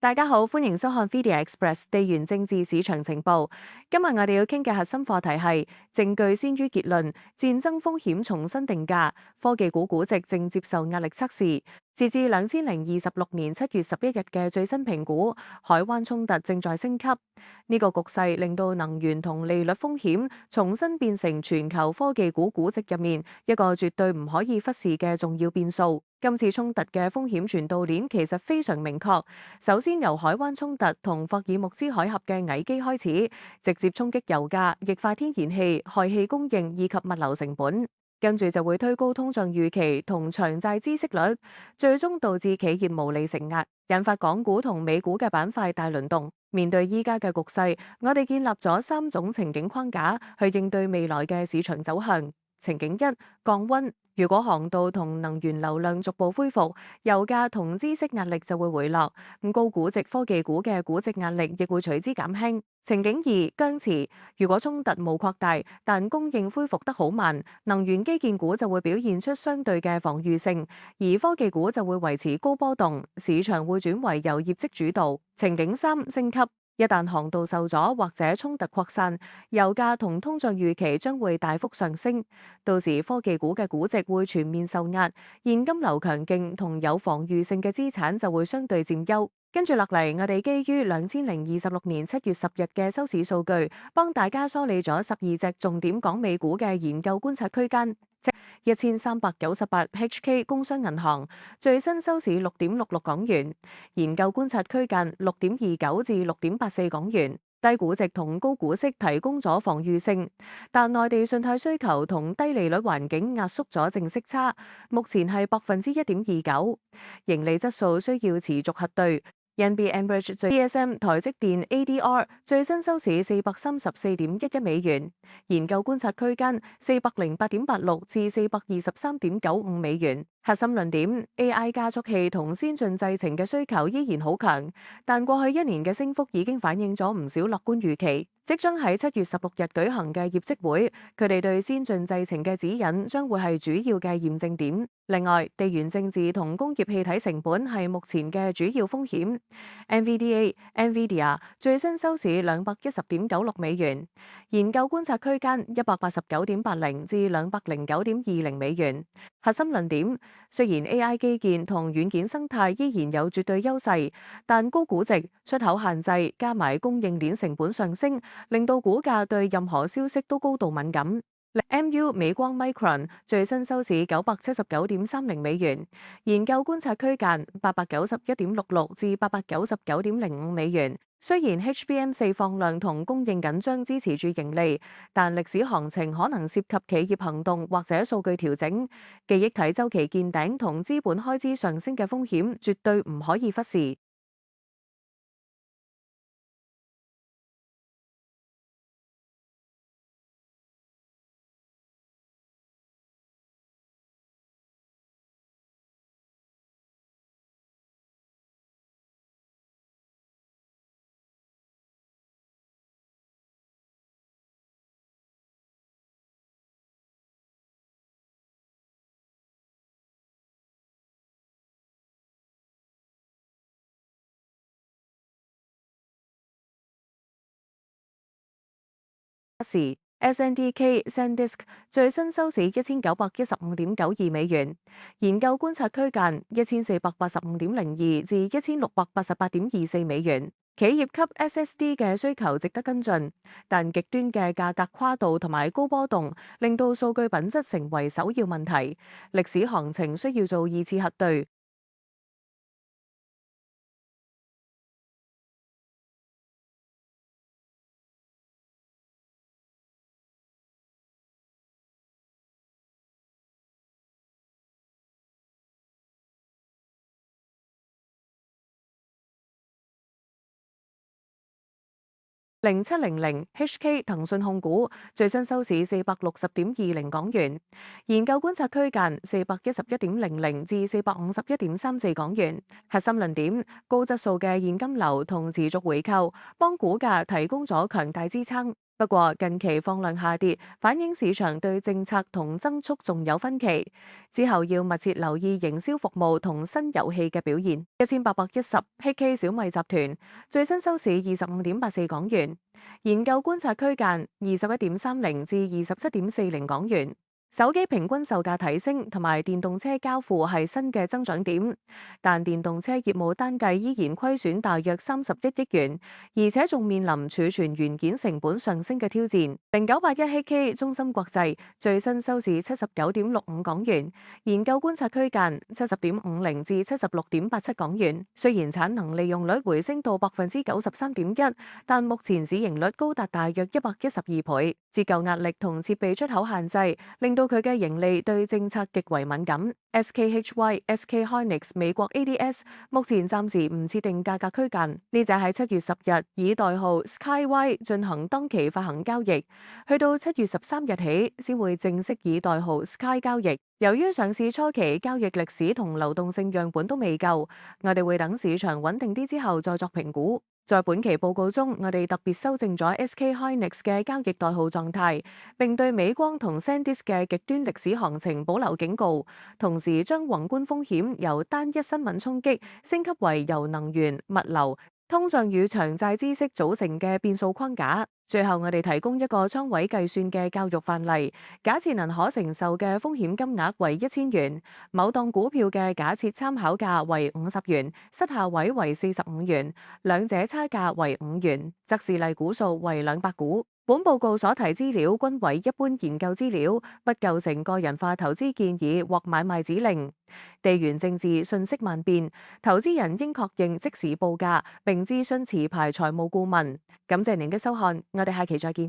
大家好，歡迎收看 Media Express 地緣政治市場情報。今日我哋要傾嘅核心課題係證據先於結論，戰爭風險重新定價，科技股估值正接受壓力測試。截至2026年7月11日嘅最新評估，海灣衝突正在升級。呢個局勢令到能源同利率風險重新變成全球科技股估值入面一個絕對唔可以忽視嘅重要變數。今次衝突嘅風險傳導鏈其實非常明確。首先由海灣衝突同霍爾木茲海峽嘅危機開始，直接衝擊油價、液化天然氣、氦氣供應以及物流成本，跟住就會推高通脹預期同長債孳息率，最終導致企業無利承壓，引發港股同美股嘅板塊大輪動。面對依家嘅局勢，我哋建立咗3種情景框架去應對未來嘅市場走向。情景一，降溫。如果航道同能源流量逐步恢復，油價同孳息壓力就會回落，咁高估值科技股嘅估值壓力亦會隨之減輕。情景二，僵持。如果衝突冇擴大，但供應恢復得好慢，能源基建股就會表現出相對嘅防禦性，而科技股就會維持高波動，市場會轉為由業績主導。情景三，升級。一旦航道受阻或者衝突擴散，油價同通脹預期將會大幅上升，到時科技股嘅估值會全面受壓，現金流強勁同有防禦性嘅資產就會相對佔優。跟住落嚟，我哋基於2026年7月10日嘅收市數據，幫大家梳理咗12隻重點港美股嘅研究觀察區間，即1398 HK 工商銀行最新收市6.66港元，研究觀察區間6.29至6.84港元。低估值同高股息提供咗防禦性，但內地信貸需求同低利率環境壓縮咗淨息差，目前係1.29%，盈利質素需要持續核對。NB Enbridge TSM 台積電 ADR 最新收市434.11美元，研究觀察區間408.86至423.95美元。核心論點 AI 加速器同先進製程嘅需求依然好強，但過去1年嘅升幅已經反映咗唔少樂觀預期。即將喺7月16日舉行嘅業績會，佢哋對先進製程嘅指引將會係主要嘅驗證點。另外，地緣政治同工業氣體成本係目前嘅主要風險。NVIDIA 最新收市210.96美元，研究觀察區間189.80至209.20美元。核心論點，雖然 AI 基建同軟件生態依然有絕對優勢，但高估值、出口限制加埋供應鏈成本上升，令到股價對任何消息都高度敏感。MU 美光 Micron 最新收市979.30美元，研究觀察區間891.66至899.05美元。雖然 HBM4 放量同供應緊張支持住盈利，但歷史行情可能涉及企業行動或者數據調整，記憶體週期見頂同資本開支上升嘅風險絕對唔可以忽視。時 SNDK SanDisk 最新收市1915.92美元，研究觀察區間1485.02至1688.24美元。企業級 SSD 嘅需求值得跟進，但極端嘅價格跨度同埋高波動，令到數據品質成為首要問題。歷史行情需要做2次核對。0700 HK 騰訊控股最新收市460.20港元，研究觀察區間411.00至451.34港元。核心論點，高質素嘅現金流同持續回購，幫股價提供咗強大支撐。不過近期放量下跌，反映市場對政策同增速仲有分歧。之後要密切留意營銷服務同新遊戲嘅表現。1810 HK 小米集團最新收市25.84港元，研究觀察區間21.30至27.40港元。手機平均售價提升同埋電動車交付係新嘅增長點，但電動車業務單計依然虧損大約31億元，而且仲面臨儲存元件成本上升嘅挑戰。0981 HK 中芯國際最新收市79.65港元，研究觀察區間70.50至76.87港元。雖然產能利用率回升到93.1%，但目前市盈率高達大約112倍，折舊壓力同設備出口限制令到佢嘅盈利對政策極為敏感。SKHY、SK Hynix 美國 ADS 目前暫時唔設定價格區間，呢隻喺7月10日以代號 SkyY 進行當期發行交易，去到7月13日起先會正式以代號 Sky 交易。由於上市初期交易歷史同流動性樣本都未夠，我哋會等市場穩定啲之後再作評估。在本期報告中，我哋特別修正咗 SK Hynix 嘅交易代號狀態，並對美光同 SanDisk 嘅極端歷史行情保留警告，同時將宏觀風險由單一新聞衝擊升級為由能源、物流、通脹與長債孳息組成嘅變數框架。最後，我哋提供一個倉位計算嘅教育範例，假設能可承受嘅風險金額為1000元，某檔股票嘅假設參考價為50元，失下位為45元，兩者差價為5元，則示例股數為200股。本報告所提資料均為一般研究資料，不構成個人化投資建議或買賣指令。地緣政治瞬息萬變，投資人應確認即時報價，並諮詢持牌財務顧問。感謝您嘅收看，我哋下期再見。